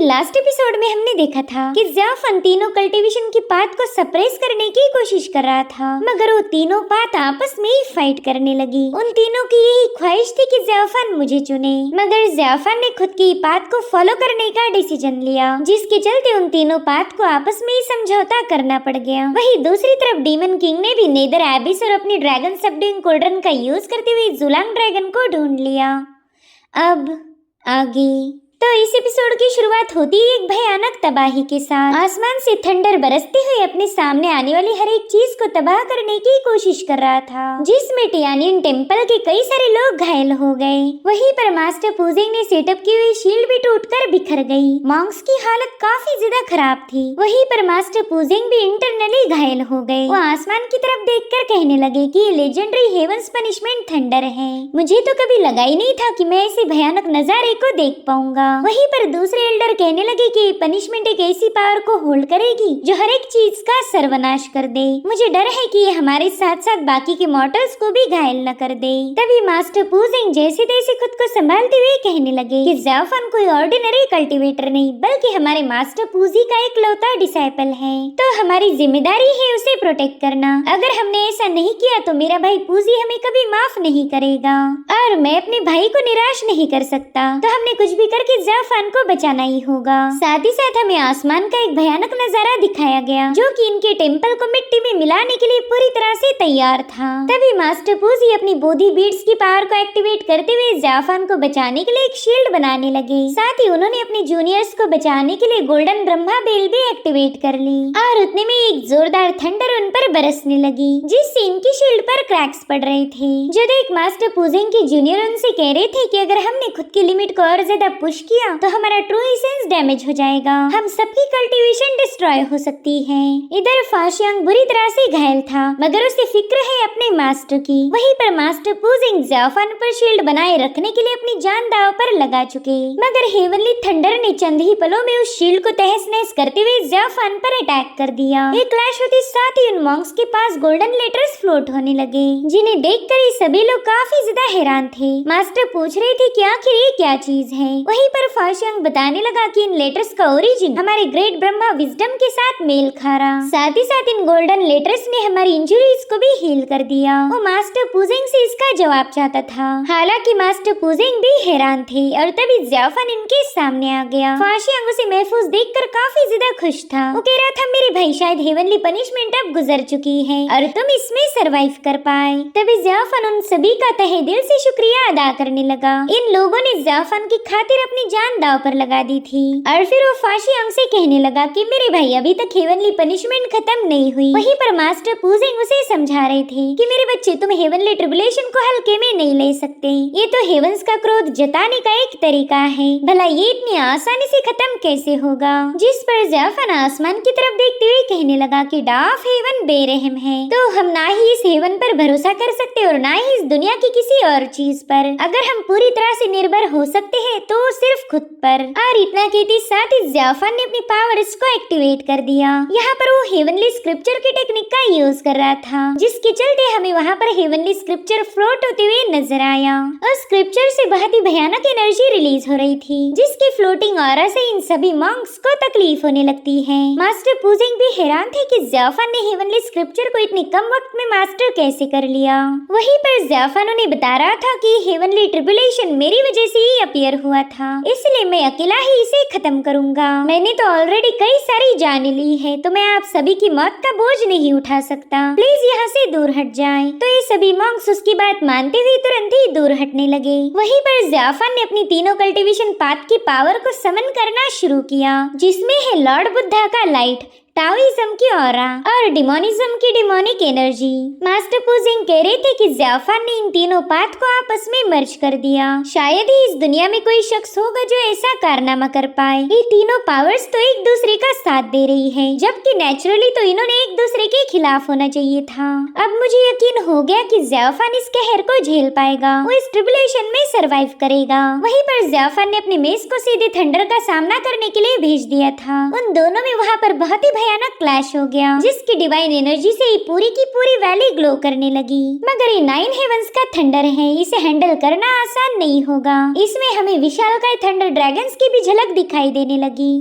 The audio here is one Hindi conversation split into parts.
लास्ट एपिसोड में हमने देखा था कि ज़ियाफन तीनों कल्टीवेशन की पात को सप्रेस करने की कोशिश कर रहा था, मगर वो तीनों पात आपस में ही फाइट करने लगी। उन तीनों की यही ख्वाहिश थी कि ज़ियाफन मुझे चुने, मगर ज़ियाफन ने खुद की पात को फॉलो करने का डिसीजन लिया, जिसके चलते उन तीनों पात को आपस में ही समझौता करना पड़ गया। वहीं दूसरी तरफ डीमन किंग ने भी नेदर एबिस और अपनी ड्रैगन सबड्यूइंग कोल्ड्रन का यूज करते हुए जुलांग ड्रैगन को ढूंढ लिया। अब आगे तो इस एपिसोड की शुरुआत होती है एक भयानक तबाही के साथ। आसमान से थंडर बरसते हुए अपने सामने आने वाली हर एक चीज को तबाह करने की कोशिश कर रहा था, जिसमें टियानिन टेम्पल के कई सारे लोग घायल हो गए। वहीं पर मास्टर पूजिंग ने सेटअप की हुई शील्ड भी टूटकर बिखर गई। मॉन्क्स की हालत काफी ज्यादा खराब थी। वहीं पर मास्टर पूजिंग भी इंटरनली घायल हो गए। वो आसमान की तरफ देखकर कहने लगे कि ये लेजेंडरी हेवंस पनिशमेंट थंडर है। मुझे तो कभी लगा ही नहीं था कि मैं ऐसे भयानक नजारे को देख पाऊंगा। वहीं पर दूसरे एल्डर कहने लगे कि पनिशमेंट एक ऐसी पावर को होल्ड करेगी जो हर एक चीज का सर्वनाश कर दे। मुझे डर है कि ये हमारे साथ साथ बाकी के मॉर्टल्स को भी घायल न कर दे। तभी मास्टर पूजिंग जैसे तैसे खुद को संभालते हुए कहने लगे कि ज़ियाफन कोई ऑर्डिनरी कल्टीवेटर नहीं, बल्कि हमारे मास्टर पूजी का इकलौता डिसाइपल है, तो हमारी जिम्मेदारी है उसे प्रोटेक्ट करना। अगर हमने ऐसा नहीं किया तो मेरा भाई पूजी हमें कभी माफ नहीं करेगा, और मैं अपने भाई को निराश नहीं कर सकता, तो हमने कुछ भी करके ज़ियाफन को बचाना ही होगा। साथ ही साथ हमें आसमान का एक भयानक नजारा दिखाया गया, जो कि इनके टेम्पल को मिट्टी में मिलाने के लिए पूरी तरह से तैयार था। तभी मास्टर पूजी अपनी बोधी बीड्स की पावर को एक्टिवेट करते हुए ज़ियाफन को बचाने के लिए एक शील्ड बनाने लगे। साथ ही उन्होंने अपने जूनियर्स को बचाने के लिए गोल्डन ब्रह्मा बेल भी एक्टिवेट कर ली, और उतने में एक जोरदार थंडर उन पर बरसने लगी, जिससे इनकी शील्ड पर क्रैक्स पड़ रहे थे। जो देख मास्टर पूजिंग के जूनियर उनसे कह रहे थे कि अगर हमने खुद की लिमिट को और ज्यादा पुश किया तो हमारा ट्रू एसेंस डैमेज हो जाएगा, हम सबकी कल्टीवेशन डिस्ट्रॉय हो सकती है। इधर फाशियांग बुरी तरह से घायल था, मगर उसे फिक्र है अपने मास्टर की। वहीं पर मास्टर पूजिंग ज़ियाफन पर शील्ड बनाए रखने के लिए अपनी जान दांव पर लगा चुके, मगर हेवनली थंडर ने चंद ही पलों में उस शील्ड को तहस नहस करते हुए ज़ियाफन पर अटैक कर दिया। एक क्लैश होते साथ ही उन मॉन्क्स के पास गोल्डन लेटर्स फ्लोट होने लगे, जिन्हें देखकर ही सभी लोग काफी ज्यादा हैरान थे। मास्टर पूछ रहे थे कि आखिर ये क्या चीज है। वहीं पर फाशियांग बताने लगा कि इन लेटर्स का ओरिजिन हमारे ग्रेट ब्रह्मा विजडम के साथ मेल खा रहा। साथ ही साथ इन गोल्डन लेटर्स ने हमारी इंजरीज को भी हील कर दिया। वो मास्टर पूजिंग से इसका जवाब चाहता था, हालांकि मास्टर पूजिंग भी हैरान थे। और तभी ज़ियाफन इनके सामने आ गया। फाशियांग उसे महफूज देखकर काफी ज्यादा खुश था। वो कह रहा था मेरे भाई शायद हेवनली पनिशमेंट अब गुजर चुकी है और तुम इसमें सरवाइव कर पाए। तभी ज़ियाफन उन सभी का तहे दिल से शुक्रिया अदा करने लगा। इन लोगों ने ज़ियाफन की खातिर अपनी जान दांव पर लगा दी थी। और फिर वो फाशियांग से कहने लगा कि मेरे भाई अभी तक हेवनली पनिशमेंट खत्म नहीं हुई। वहीं पर मास्टर पूजिंग उसे समझा रहे थे कि मेरे बच्चे तुम हेवनली ट्रिबुलेशन को हल्के में नहीं ले सकते। ये तो हेवंस का क्रोध जताने का एक तरीका है, भला ये इतनी आसानी से खत्म कैसे होगा। जिस पर ज़ियाफन आसमान की तरफ देखते हुए कहने लगा कि डाफ हेवन बेरहम है, तो हम ना ही इस हेवन पर भरोसा कर सकते और ना ही इस दुनिया की किसी और चीज पर। अगर हम पूरी तरह से निर्भर हो सकते हैं तो सिर्फ खुद पर। और इतना कहते साथ ही ज़ियाफन ने अपनी पावर्स को एक्टिवेट कर दिया। यहाँ पर वो हेवनली स्क्रिप्चर की टेक्निक का यूज कर रहा था, जिसके चलते हमें वहाँ पर हेवनली स्क्रिप्चर फ्लोट होते हुए नजर आया। और स्क्रिप्चर से बहुत ही भयानक एनर्जी रिलीज हो रही थी, जिसकी फ्लोटिंग ऑरा से इन सभी मॉन्क्स को तकलीफ होने लगती है। मास्टर पूजिंग भी हैरान थे कि ज़ियाफन ने हेवनली स्क्रिप्चर को इतनी कम वक्त में मास्टर कैसे कर लिया। वहीं पर ज़ियाफन उन्हें बता रहा था कि हेवनली ट्रिबुलेशन मेरी वजह से ही अपीयर हुआ था, इसलिए मैं अकेला ही इसे खत्म करूंगा। मैंने तो ऑलरेडी कई सारी जानें ली है, तो मैं आप सभी की मौत का बोझ नहीं उठा सकता, प्लीज यहाँ से दूर हट जाएं। तो ये सभी मॉन्क्स उसकी बात मानते हुए तुरंत ही दूर हटने लगे। वहीं पर ज़ियाफन ने अपनी तीनों कल्टीवेशन पाथ की पावर को समन करना शुरू किया, जिसमें है लॉर्ड बुद्धा का लाइट, टाओइज्म की ऑरा और डिमोनिज्म की डिमोनिक एनर्जी। मास्टर पूजिंग कह रहे थे कि ज़ियाफन ने इन तीनों पाथ को आपस में मर्ज कर दिया। शायद ही इस दुनिया में कोई शख्स होगा जो ऐसा कारनामा कर पाए। ये तीनों पावर्स तो एक दूसरे का साथ दे रही है, जबकि नेचुरली तो इन्होंने एक दूसरे के खिलाफ होना चाहिए था। अब मुझे यकीन हो गया कि ज़ियाफन इस कहर को झेल पाएगा, वो इस ट्रिबुलेशन में सरवाइव करेगा। वहीं पर ज़ियाफन ने अपने मेस को सीधे थंडर का सामना करने के लिए भेज दिया था। उन दोनों में वहाँ पर बहुत ही भयानक क्लैश हो गया, जिसकी डिवाइन एनर्जी से ही पूरी की पूरी वैली ग्लो करने लगी। मगर ये 9 हेवंस का थंडर है, इसे हैंडल करना आसान नहीं होगा। इसमें हमें विशालकाय थंडर ड्रैगन्स की भी झलक दिखाई देने लगी।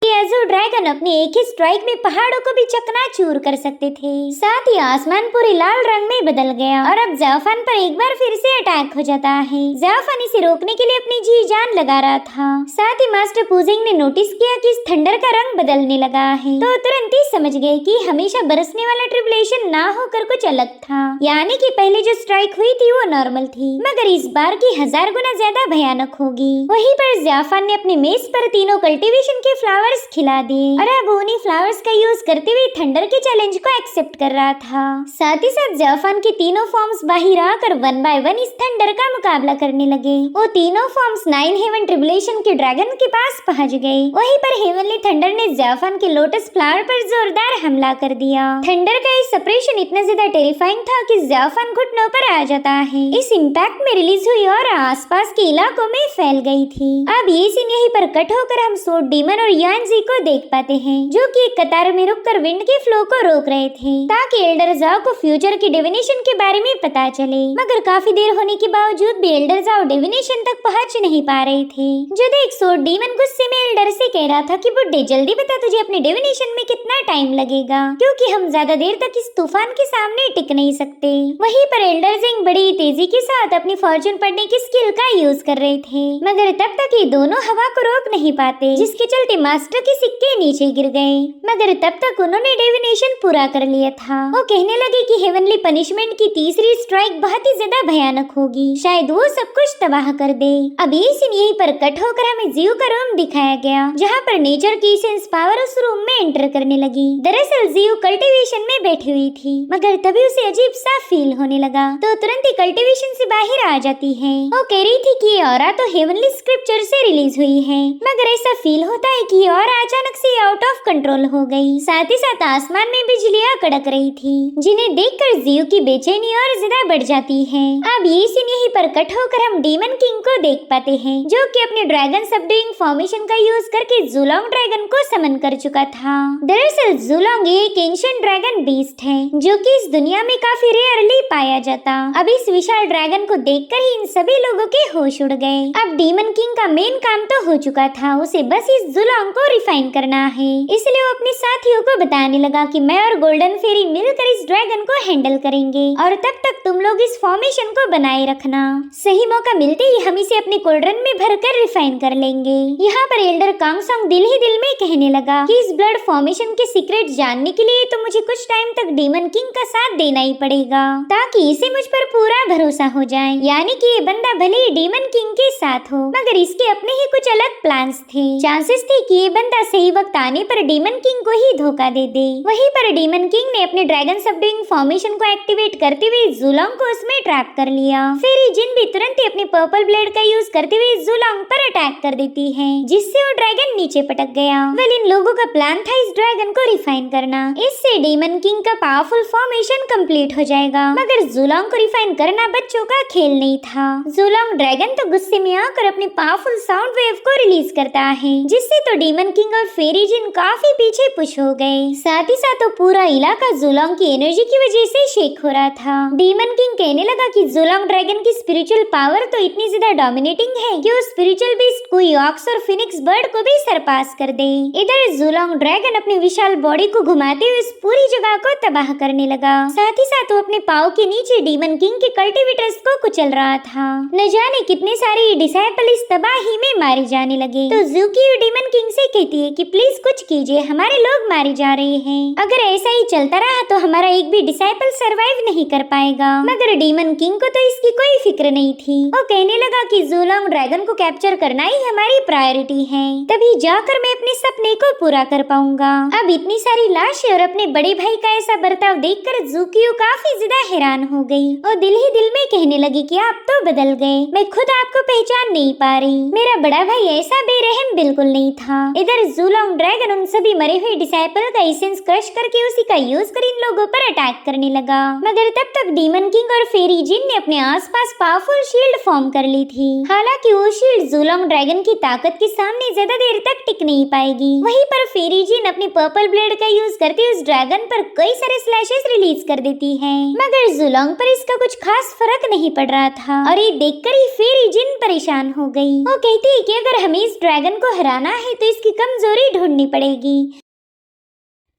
एज़ुर ड्रैगन अपने एक ही स्ट्राइक में पहाड़ों को भी चकनाचूर कर सकते थे। साथ ही आसमान पूरे लाल रंग में बदल गया और अब ज़ेऑफान पर एक बार फिर से अटैक हो जाता है। ज़ेऑफान इसे रोकने के लिए अपनी जी जान लगा रहा था। साथ ही मास्टर पुजिंग ने नोटिस किया कि इस थंडर का रंग बदलने लगा है, तो तुरंत ही समझ गए कि हमेशा बरसने वाला ट्रिबुलेशन ना होकर कुछ अलग था। यानी कि पहले जो स्ट्राइक हुई थी वो नॉर्मल थी, मगर इस बार की 1000 गुना ज्यादा भयानक होगी। वहीं पर ज़ेऑफान ने अपने मेज पर तीनों कल्टीवेशन के फ्लावर्स खिला दिए और अब उन्हीं फ्लावर्स का यूज करते हुए थंडर के चैलेंज को एक्सेप्ट कर रहा था। साथ ही साथ ज़ेऑफान के तीनों फॉर्म्स बाहर आकर 1 बाय 1 इस थंडर का मुकाबला करने लगे। वो तीनों फॉर्म्स 9 हेवन ट्रिबुलेशन के ड्रैगन के पास पहुंच गए। वहीं पर हेवनली थंडर ने ज़ेऑफान के लोटस फ्लावर पर जोरदार हमला कर दिया। थंडर का इस सेपरेशन इतना ज्यादा टेरिफाइंग था कि ज़ेऑफान घुटनों पर आ जाता है। इस इम्पैक्ट में रिलीज हुई और आसपास के इलाकों में फैल गई थी। अब ये सीन यहीं पर कट होकर हम सोड डीमन और यानजी को देख पाते हैं, जो कि एक कतार में रुककर विंड के फ्लो को रोक रहे थे ताकि एल्डर ज़ाओ को फ्यूचर की डिविनेशन के बारे में पता चले। मगर काफी देर होने के बावजूद भी एल्डर ज़ाओ डिविनेशन तक पहुंच नहीं पा रहे थे। जो देख सोड डीमन गुस्से में एल्डर से कह रहा था कि बुड्ढे जल्दी बता तुझे अपने डिविनेशन में कितना टाइम लगेगा, क्योंकि हम ज्यादा देर तक इस तूफान के सामने टिक नहीं सकते। वहीं पर एल्डर जिंग बड़ी तेजी के साथ अपनी फॉर्चून पढ़ने की स्किल का यूज कर रहे थे, मगर तब तक ये दोनों हवा को रोक नहीं पाते, जिसके चलते मास्टर के सिक्के नीचे गिर गए। मगर तब तक उन्होंने डिविनेशन पूरा कर लिया था। वो कहने लगे कि हेवनली पनिशमेंट की तीसरी स्ट्राइक बहुत ही ज्यादा भयानक होगी, शायद वो सब कुछ तबाह कर दे। अब ये सीन यहीं पर कट होकर हमें जियो का रूम दिखाया गया, जहाँ पर नेचर की सेंस पावर उस रूम में एंटर करने लगी। दरअसल जियो कल्टीवेशन में बैठी हुई थी, मगर तभी उसे अजीब सा फील होने लगा, तो तुरंत ही कल्टीवेशन से बाहर आ जाती है। वो कह रही थी कि ये ऑरा तो हेवनली स्क्रिप्चर से रिलीज हुई है, मगर ऐसा फील होता है कि और अचानक से आउट ऑफ कंट्रोल हो गई। साथ ही साथ आसमान में बिजलियां कड़क रही थी, जिन्हें देखकर जियो की बेचैनी और ज्यादा बढ़ जाती है। अब ये सीन यहीं पर कट होकर हम डीमन किंग को देख पाते हैं, जो कि अपने ड्रैगन सबड्यूइंग फॉर्मेशन का यूज करके जुलोंग ड्रैगन को समन कर चुका था। दरअसल जुलोंग एक एंशिएंट ड्रैगन बीस्ट है, जो कि इस दुनिया में काफी रेयरली पाया जाता। अब इस विशाल ड्रैगन को देखकर ही इन सभी लोगों के होश उड़ गए। अब डीमन किंग का मेन काम तो हो चुका था, उसे बस इस जुलोंग को रिफाइन करना है। इसलिए वो अपने साथियों को बताने लगा कि मैं और गोल्डन फेरी मिलकर इस ड्रैगन को हैंडल करेंगे और तब तक तुम लोग इस फॉर्मेशन को बनाए रखना। सही मौका मिलते ही हम इसे अपने कोल्ड्रन में भरकर रिफाइन कर लेंगे। यहाँ पर एल्डर कांगसोंग दिल ही दिल में कहने लगा कि इस ब्लड फॉर्मेशन के सीक्रेट जानने के लिए तो मुझे कुछ टाइम तक डीमन किंग का साथ देना ही पड़ेगा, ताकि इसे मुझ पर पूरा भरोसा हो जाए। यानी कि ये बंदा भले ही डीमन किंग के साथ हो, मगर इसके अपने ही कुछ अलग प्लान्स थे। चांसेस थे कि ये बंदा सही वक्त आने पर डीमन किंग को ही धोखा दे दे। वहीं पर डीमन किंग ने अपने ड्रैगन सबड्यूइंग फॉर्मेशन को एक्टिवेट करते हुए जुलोंग को उसमें ट्रैप कर लिया। फेरी जिन भी तुरंत ही अपने पर्पल ब्लेड का यूज करते हुए जुलोंग पर अटैक कर देती है, जिससे वो ड्रैगन नीचे पटक गया। वेल इन लोगों का प्लान था इस ड्रैगन को रिफाइन करना, इससे डीमन किंग का पावरफुल फॉर्मेशन कंप्लीट हो जाएगा। मगर जुलोंग को रिफाइन करना बच्चों का खेल नहीं था। जुलोंग ड्रैगन तो गुस्से में आकर अपने पावरफुल साउंड वेव को रिलीज करता है, जिससे तो डीमन किंग और फेरी जिन काफी पीछे पुश हो गए। साथ ही साथ तो पूरा इलाका जुलोंग की एनर्जी की वजह से शेक हो रहा था। डीमन किंग कहने लगा कि जुलोंग ड्रैगन की स्पिरिचुअल पावर तो इतनी ज्यादा डोमिनेटिंग है कि वो स्पिरिचुअल बीस्ट कोई ऑक्स और फिनिक्स बर्ड को भी सरपास कर दे। इधर जुलोंग ड्रैगन अपनी विशाल बॉडी को घुमाते हुए इस पूरी जगह को तबाह करने लगा। साथ ही साथ वो अपने पाँव के नीचे डीमन किंग के कल्टीवेटर्स को कुचल रहा था। न जाने कितने सारे डिसाइपल इस तबाही में मारे जाने लगे। तो ज़ूकी डीमन किंग से कहती है कि प्लीज कुछ कीजिए, हमारे लोग मारे जा रहे हैं। अगर ऐसा ही चलता रहा तो हमारा एक भी डिसाइपल सरवाइव नहीं कर पाएगा। मगर डीमन किंग को तो इसकी कोई फिक्र नहीं थी। वो कहने लगा कि जुलोंग ड्रैगन को कैप्चर करना ही हमारी प्रायोरिटी है, तभी जाकर मैं अपने सपने को पूरा कर पाऊंगा। अब इतनी सारी लाशें और अपने बड़े भाई का ऐसा बर्ताव देखकर ज़ूकियो काफी ज्यादा हैरान हो गई और दिल ही दिल में कहने लगी कि आप तो बदल गए, मैं खुद आपको पहचान नहीं पा रही। मेरा बड़ा भाई ऐसा बेरहम बिल्कुल नहीं था। इधर जूलोंग ड्रैगन उन सभी मरे हुए डिसाइपल का एसेंस क्रश करके उसी का यूज कर इन लोगों पर अटैक करने लगा। मगर तब तक डीमन किंग और फेरी जिन ने अपने आसपास पावरफुल शील्ड फॉर्म कर ली थी। हालांकि वो शील्ड जूलोंग ड्रैगन की ताकत के सामने ज्यादा देर तक टिक नहीं पाएगी। वहीं पर फेरी जिन अपनी पर्पल ब्लेड का यूज करके उस ड्रैगन पर कई सारे स्लैशेस रिलीज कर देती है। मगर जूलोंग पर इसका कुछ खास फर्क नहीं पड़ रहा था और ये देखकर ही फेरी जिन परेशान हो गई। वो कहती है कि अगर हमें इस ड्रैगन को हराना है तो इसकी कमजोरी ढूंढनी पड़ेगी,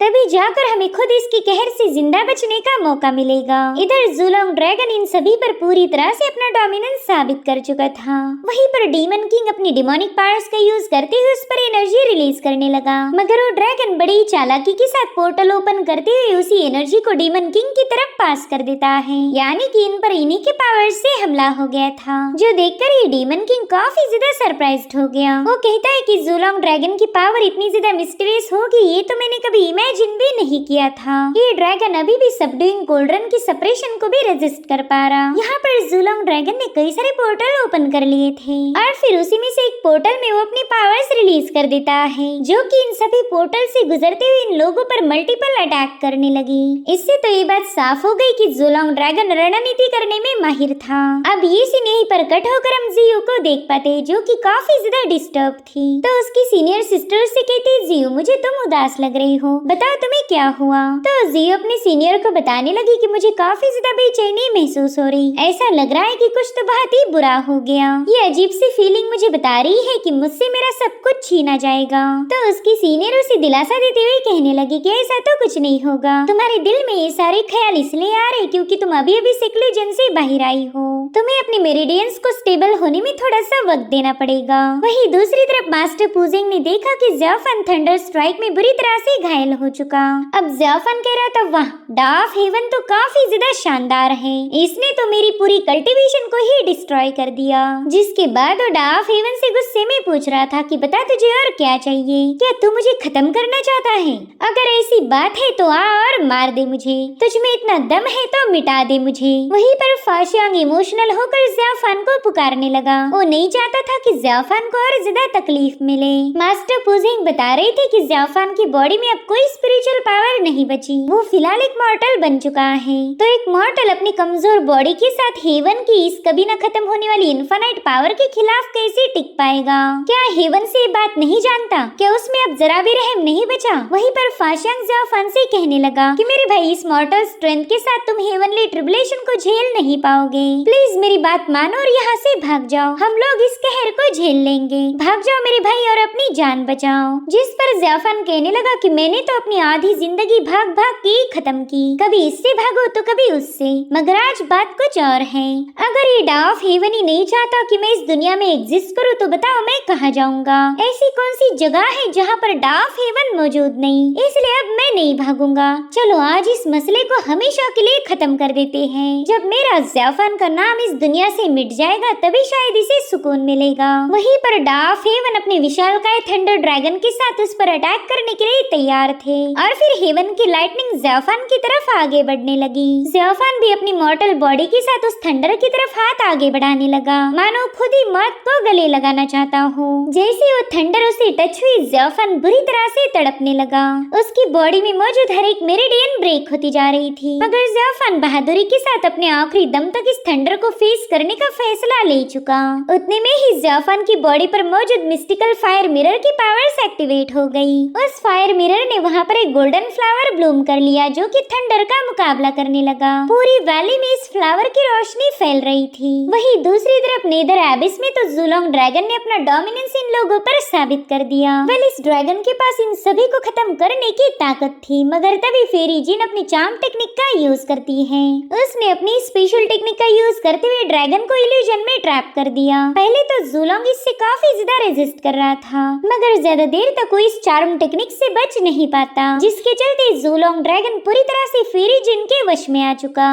तभी जाकर हमें खुद इसकी कहर से जिंदा बचने का मौका मिलेगा। इधर जूलोंग ड्रैगन इन सभी पर पूरी तरह से अपना डोमिनेंस साबित कर चुका था। वहीं पर डीमन किंग अपनी डिमोनिक पावर्स का यूज करते हुए उस पर एनर्जी रिलीज करने लगा। मगर वो ड्रैगन बड़ी चालाकी के साथ पोर्टल ओपन करते हुए उसी एनर्जी को डीमन किंग की तरफ पास कर देता है, यानी कि इन पर इन्हीं के पावर्स से हमला हो गया था, जो देखकर ये डीमन किंग काफी ज्यादा सरप्राइज्ड हो गया। वो कहता है कि जूलोंग ड्रैगन की पावर इतनी ज्यादा मिस्टीरियस होगी ये तो मैंने कभी इमेजिन भी नहीं किया था। ये ड्रैगन अभी भी सबडूइंग कोल्ड्रन की सप्रेशन को भी रेजिस्ट कर पा रहा। यहाँ पर जूलोंग ड्रैगन ने कई सारे पोर्टल ओपन कर लिए थे और फिर उसी में से एक पोर्टल में वो अपनी पावर्स रिलीज कर देता है, जो कि इन सभी पोर्टल से गुजरते हुए इन लोगों पर मल्टीपल अटैक करने लगी। इससे तो ये बात साफ हो गई कि जूलोंग ड्रैगन रणनीति करने में माहिर था। अब ये सीन यहीं पर कट होकर हम जियो को देख पाते, जो कि काफी ज्यादा डिस्टर्ब थी। तो उसकी सीनियर सिस्टर से कहती, जियो मुझे तुम उदास लग रही हो, बताओ तुम्हें क्या हुआ। तो जियो अपने सीनियर को बताने लगी कि मुझे काफी ज्यादा बेचैनी महसूस हो रही, ऐसा लग रहा है कि कुछ तो बहुत ही बुरा हो गया। ये अजीब सी फीलिंग मुझे बता रही है कि मुझसे मेरा सब कुछ छीना जाएगा। तो उसकी सीनियर उसे दिलासा देते हुए कहने लगी कि ऐसा तो कुछ नहीं होगा, तुम्हारे दिल में ये सारे ख्याल इसलिए आ रहे क्योंकि तुम अभी अभी सेक्लूजन से बाहर आई हो, तुम्हें अपने मेरिडियंस को स्टेबल होने में थोड़ा सा वक्त देना पड़ेगा। वहीं दूसरी तरफ मास्टर पूजिंग ने देखा कि ज़ियाफन थंडर स्ट्राइक में बुरी तरह से घायल हो चुका। अब ज़ियाफन कह रहा था, वाह डार्क हेवन तो काफी ज्यादा शानदार है, इसने तो मेरी पूरी कल्टीवेशन को ही डिस्ट्रॉय कर दिया। जिसके बाद वो डार्क हेवन से गुस्से में पूछ रहा था कि बता तुझे और क्या चाहिए, क्या तू मुझे खत्म करना चाहता है? अगर ऐसी बात है तो आ और मार दे मुझे, तुझ में इतना दम है तो मिटा दे मुझे। वहीं पर फाशियांग इमोशनल होकर ज़ियाफन को पुकारने लगा। वो नहीं चाहता था कि ज़ियाफन को और ज्यादा तकलीफ मिले। मास्टर पूजिंग बता रही थी कि ज़ियाफन की बॉडी में अब कोई स्पिरिचुअल पावर नहीं बची, वो फिलहाल एक मॉर्टल बन चुका है। तो एक मॉर्टल अपनी कमजोर बॉडी के साथ हेवन की इस कभी न खत्म होने वाली इन्फिनाइट पावर के खिलाफ कैसे टिक पाएगा? क्या हेवन से ये बात नहीं जानता? क्या उसमें अब जरा भी रहम नहीं बचा? वहीं पर फाशियांग ज़ियाफन से कहने लगा कि मेरे भाई इस मॉर्टल स्ट्रेंथ के साथ तुम हेवनली ट्रिबुलेशन को झेल नहीं पाओगे, प्लीज मेरी बात मानो और यहाँ से भाग जाओ, हम लोग इस कहर को झेल लेंगे, भाग जाओ मेरे भाई और अपनी जान बचाओ। जिस पर ज़ियाफन कहने लगा कि मैंने तो अपनी आधी जिंदगी भाग भाग के खत्म की, कभी इससे भागो तो कभी उससे, मगर आज बात कुछ और है। अगर ये डार्क हेवन ही नहीं चाहता कि मैं इस दुनिया में एग्जिस्ट करूं तो बताओ मैं कहाँ जाऊंगा? ऐसी कौन सी जगह है जहाँ पर डार्क हेवन मौजूद नहीं? इसलिए अब मैं नहीं भागूंगा, चलो आज इस मसले को हमेशा के लिए खत्म कर देते हैं। जब मेरा ज़ियाफन का नाम इस दुनिया से मिट जाएगा तभी शायद इसे सुकून मिलेगा। वहीं पर डार्क हेवन अपने विशालकाय थंडर ड्रैगन के साथ उस पर अटैक करने के लिए तैयार थे और फिर हेवन की लाइटनिंग ज़ियाफन की तरफ आगे बढ़ने लगी। ज़ियाफन भी अपनी मॉर्टल बॉडी के साथ उस थंडर की तरफ हाथ आगे बढ़ाने लगा, मानो खुद ही मौत को गले लगाना चाहता हो। जैसे वो थंडर उसे टच हुई, ज़ियाफन बुरी तरह से तड़पने लगा। उसकी बॉडी में मौजूद हर एक मेरिडियन ब्रेक होती जा रही थी, मगर ज़ियाफन बहादुरी के साथ अपने आखिरी दम तक इस थंडर को फेस करने का फैसला ले चुका। उतने में ही ज़ियाफन की बॉडी पर मौजूद मिस्टिकल फायर मिरर की पावर्स एक्टिवेट हो गई। उस फायर मिरर ने वहाँ पर एक गोल्डन फ्लावर ब्लूम कर लिया, जो कि थंडर का मुकाबला करने लगा। पूरी वैली में इस फ्लावर की रोशनी फैल रही थी। वहीं दूसरी तरफ नेदर एबिस में तो जूलोंग ड्रैगन ने अपना डोमिनेंस इन लोगों पर साबित कर दिया। वेल इस ड्रैगन के पास इन सभी को खत्म करने की ताकत थी, मगर तभी फेरी जिन अपनी चार्म टेक्निक का यूज करती है। उसने अपनी स्पेशल टेक्निक का यूज करते हुए ड्रैगन को इल्यूजन में ट्रैप कर दिया। पहले तो जूलोंग इससे काफी ज्यादा रेजिस्ट कर रहा था, मगर ज्यादा देर तक वो इस चार्म टेक्निक से बच नहीं पाता पाता, जिसके चलते ज़ूलोंग ड्रैगन पूरी तरह से फेरी जिन के वश में आ चुका।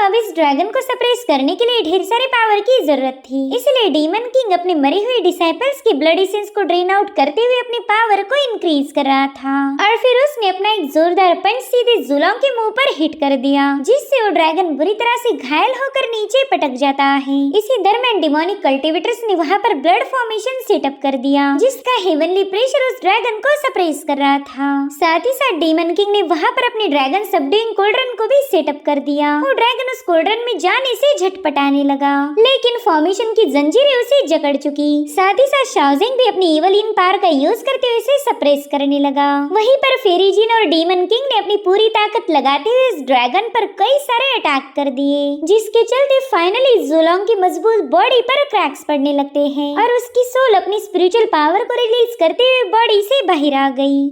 अब इस ड्रैगन को सप्रेस करने के लिए ढेर सारे पावर की जरूरत थी, इसलिए डीमन किंग अपने मरे हुए डिसाइपल्स के ब्लड एसेंस को ड्रेन आउट करते हुए अपनी पावर को इंक्रीज कर रहा था। और फिर उसने अपना एक जोरदार पंच सीधे ज़ूलोंग के मुंह पर हिट कर दिया, जिससे वो ड्रैगन बुरी तरह से घायल होकर नीचे पटक जाता है। इसी दरमियान डिमोनिक कल्टिवेटर्स ने वहाँ पर ब्लड फॉर्मेशन सेटअप कर दिया, जिसका हेवनली प्रेशर उस ड्रैगन को सप्रेस कर रहा था। साथ ही साथ डीमन किंग ने वहाँ पर अपने ड्रैगन सबड्यूइंग कोल्ड्रन को भी सेटअप कर दिया। वो ड्रैगन उस कोल्ड्रन में जाने से झटपटाने लगा, लेकिन फॉर्मेशन की जंजीरें उसे जकड़ चुकी। साथ ही साथ शाओजिंग भी अपनी इवलिन पावर का यूज करते हुए इसे सप्रेस करने लगा। वहीं पर फेरी जिन और डीमन किंग ने अपनी पूरी ताकत लगाते हुए इस ड्रैगन पर कई सारे अटैक कर दिए, जिसके चलते फाइनली ज़ूलोंग की मजबूत बॉडी पर क्रैक्स पड़ने लगते हैं और उसकी सोल अपनी स्पिरिचुअल पावर को रिलीज करते हुए बॉडी से बाहर आ गई।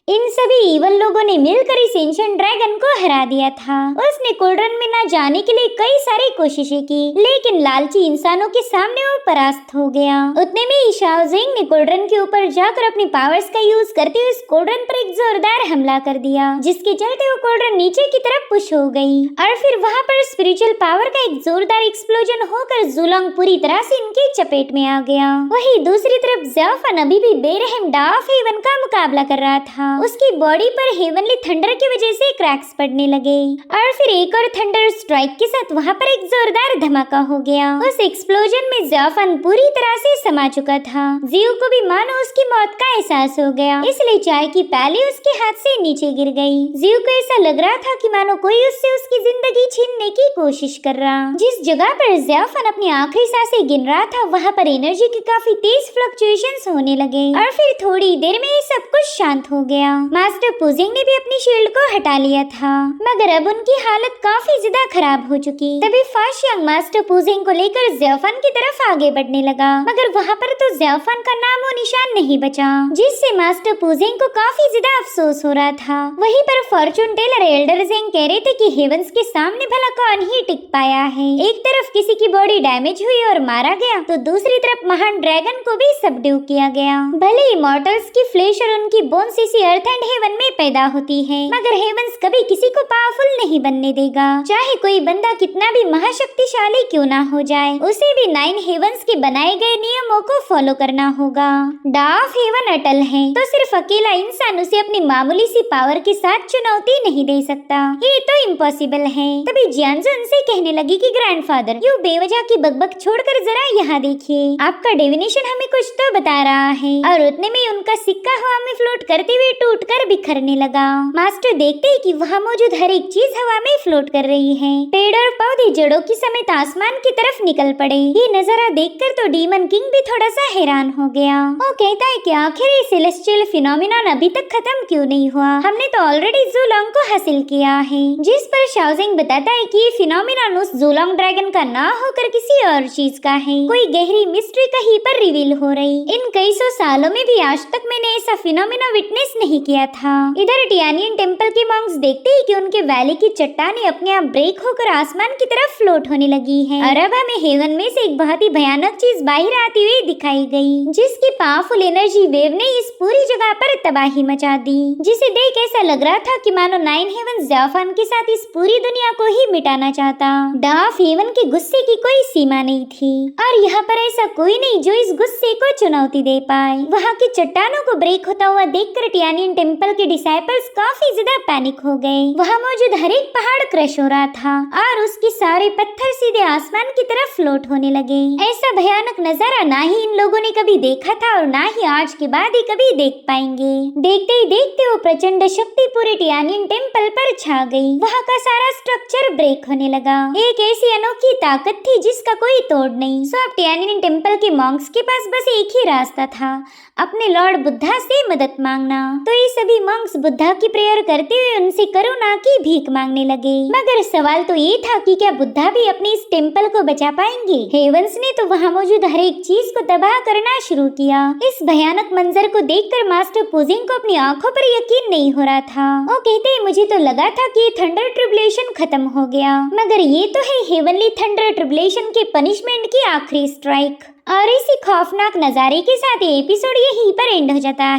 इन सभी इवल लोगों ने मिलकर इस एंशिएंट ड्रैगन को हरा दिया था। उसने कोल्ड्रन में न जाने के लिए कई सारी कोशिशें की, लेकिन लालची इंसानों के सामने वो परास्त हो गया। उतने में ही शाओजिंग ने कोल्ड्रन के ऊपर जाकर अपनी पावर्स का यूज करते हुए इस कोल्ड्रन पर एक जोरदार हमला कर दिया, जिसके चलते वो कोल्ड्रन नीचे की तरफ पुश हो गई और फिर वहाँ पर स्पिरिचुअल पावर का एक जोरदार एक्सप्लोजन होकर ज़ूलोंग पूरी तरह से इनकी चपेट में आ गया। वहीं दूसरी तरफ ज़ियाफन अभी भी बेरहम डाफ हेवन का मुकाबला कर रहा था। उसकी बॉडी पर हेवनली थंडर की वजह से क्रैक्स पड़ने लगे और फिर एक और थंडर स्ट्राइक के साथ वहाँ पर एक जोरदार धमाका हो गया। उस एक्सप्लोजन में ज़ियाफन पूरी तरह से समा चुका था। जियो को भी मानो उसकी मौत का एहसास हो गया, इसलिए चाय की प्याली उसके हाथ से नीचे गिर गई। जियो को ऐसा लग रहा था कि मानो कोई उससे उसकी जिंदगी छीनने की कोशिश कर रहा। जिस जगह पर ज़ियाफन अपनी आखिरी सांसें गिन रहा था, वहाँ पर एनर्जी के काफी तेज फ्लक्चुएशंस होने लगे और फिर थोड़ी देर में ये सब कुछ शांत हो गया। मास्टर पुजिंग ने भी अपनी शील्ड को हटा लिया था, मगर अब उनकी हालत काफी ज्यादा खराब हो चुकी। तभी फाशियांग मास्टर पुजिंग को लेकर ज़ियाफन की तरफ आगे बढ़ने लगा, मगर वहाँ पर तो ज़ियाफन का नाम और निशान नहीं बचा, जिससे मास्टर पुजिंग को काफी ज्यादा अफसोस हो रहा था। वहीं पर फॉर्चून टेलर एल्डर ज़ेंग कह रहे थे कि हेवंस के सामने भला कौन ही टिक पाया है। एक तरफ किसी की बॉडी डैमेज हुई और मारा गया, तो दूसरी तरफ महान ड्रैगन को भी सबड्यू किया गया। भले इमॉर्टल्स की फ्लेश और उनकी बोन्स इसी अर्थ एंड हेवन में पैदा होती है, मगर हेवंस कभी किसी को पावरफुल नहीं बनने देगा। चाहे कोई बंदा कितना भी महाशक्तिशाली क्यों ना हो जाए, उसे भी 9 हेवंस के बनाए गए नियमों को फॉलो करना होगा। डार्क हेवन अटल है, तो सिर्फ अकेला इंसान उसे अपनी मामूली सी पावर के साथ चुनौती नहीं दे सकता। ये तो इम्पॉसिबल है। तभी जियांजू उनसे कहने लगी कि ग्रैंडफादर, यू बेवजह की बकबक छोड़कर जरा यहाँ देखिए, आपका डिविनेशन हमें कुछ तो बता रहा है। और उतने में उनका सिक्का हवा में फ्लोट करते हुए टूटकर बिखरने लगा। मास्टर देखते ही कि वहाँ मौजूद हर एक चीज हवा में फ्लोट कर रही है। पेड़ और पौधे जड़ों की समेत आसमान की तरफ निकल पड़े। ये नजारा देखकर तो डीमन किंग भी थोड़ा सा हैरान हो गया। वो कहता है कि आखिर ये सेलेस्टियल फिनोमिनन अभी तक खत्म क्यों नहीं हुआ? हमने तो ऑलरेडी ज़ूलोंग को हासिल किया है। जिस पर शाओजिंग बताता है कि ये फिनोमिनन उस ज़ूलोंग ड्रैगन का ना होकर किसी और चीज का है। कोई गहरी मिस्ट्री कहीं पर रिवील हो रही। इन कई सौ सालों में भी आज तक मैंने ऐसा फिनोमिना विटनेस नहीं किया था। इधर टियानियन टेम्पल के मॉन्क्स देखते ही कि उनके वैली की चट्टानें अपने आप ब्रेक होकर आसमान की तरफ फ्लोट होने लगी है और अब हमें हेवन में से एक बहुत ही भयानक चीज बाहर आती हुई दिखाई गई, जिसकी पावरफुल एनर्जी वेव ने इस पूरी जगह पर तबाही मचा दी, जिसे देख ऐसा लग रहा था कि मानो 9 हेवन ज़ियाफन के साथ इस पूरी दुनिया को ही मिटाना चाहता। डार्क हेवन के गुस्से की कोई सीमा नहीं थी और यहाँ पर ऐसा कोई नहीं जो इस गुस्से को चुनौती दे पाए। वहाँ की चट्टानों को ब्रेक होता हुआ देखकर टियानियन टेम्पल के डिसाइपल्स काफी ज्यादा पैनिक हो गए। वहाँ मौजूद हर एक पहाड़ क्रश हो रहा था और उसके सारे पत्थर सीधे आसमान की तरफ फ्लोट होने लगे। ऐसा भयानक नजारा ना ही इन लोगों ने कभी देखा था और ना ही आज के बाद ही कभी देख पाएंगे। देखते ही देखते वो प्रचंड शक्ति पूरे टियानियन टेम्पल पर छा गई। वहाँ का सारा स्ट्रक्चर ब्रेक होने लगा। एक ऐसी अनोखी ताकत थी जिसका कोई तोड़ नहीं। सो अब टियानियन टेम्पल के मॉन्क्स के पास बस एक ही रास्ता था, अपने लॉर्ड बुद्धा से मदद मांगना। तो ये सभी मॉन्क्स बुद्धा की प्रेयर करते हुए उनसे करुणा की भीख मांगने लगे। मगर सवाल तो ये था कि क्या बुद्धा भी अपने इस टेम्पल को बचा पाएंगे? हेवंस ने तो वहाँ मौजूद हर एक चीज को तबाह करना शुरू किया। इस भयानक मंजर को देखकर मास्टर पुजिंग को अपनी आंखों पर यकीन नहीं हो रहा था। वो कहते हैं, मुझे तो लगा था कि थंडर ट्रिब्युलेशन खत्म हो गया, मगर ये तो है हेवनली थंडर ट्रिब्युलेशन के पनिशमेंट की आखिरी स्ट्राइक। और इसी खौफनाक नजारे के साथ ये एपिसोड यहीं पर एंड हो जाता है।